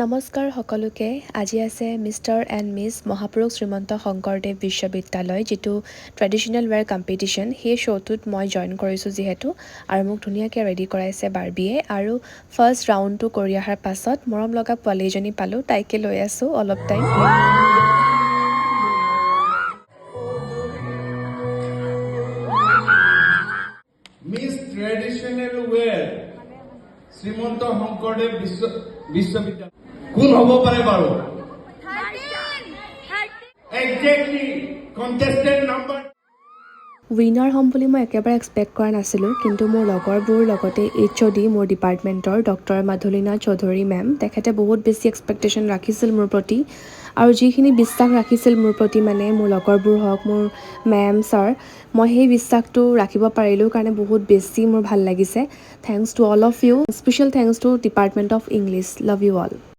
নমস্কাৰ সকলোকে। আজি আছে মিষ্টাৰ এণ্ড মিছ মহাপুৰুষ শ্ৰীমন্ত শংকৰদেৱ বিশ্ববিদ্যালয় যিটো ট্ৰেডিশ্যনেল ৱেৰ কম্পিটিশ্যন, সেই শ্ব'টোত মই জইন কৰিছোঁ যিহেতু, আৰু মোক ধুনীয়াকৈ ৰেডি কৰাইছে বাৰ্বিয়ে। আৰু ফাৰ্ষ্ট ৰাউণ্ডটো কৰি অহাৰ পাছত মৰম লগা পোৱালি এজনী পালোঁ, তাইকে লৈ আছোঁ অলপ time. Miss traditional wear Srimanta Sankardev বিশ্ববিদ্যালয় কোন হ'ব পাৰে বাৰু? Exactly contestant number. উইনাৰ হ'ম বুলি মই একেবাৰে এক্সপেক্ট কৰা নাছিলোঁ, কিন্তু মোৰ লগৰবোৰ লগতে HOD মোৰ ডিপাৰ্টমেণ্টৰ ডক্টৰ মাধুলীনা চৌধুৰী মেম, তেখেতে বহুত বেছি এক্সপেক্টেশ্যন ৰাখিছিল মোৰ প্ৰতি, আৰু যিখিনি বিশ্বাস ৰাখিছিল মোৰ প্ৰতি, মানে মোৰ লগৰবোৰ হওক, মোৰ মেম ছাৰ, মই সেই বিশ্বাসটো ৰাখিব পাৰিলোঁ কাৰণে বহুত বেছি মোৰ ভাল লাগিছে। Thanks to all of you, special thanks to department of English. Love you all.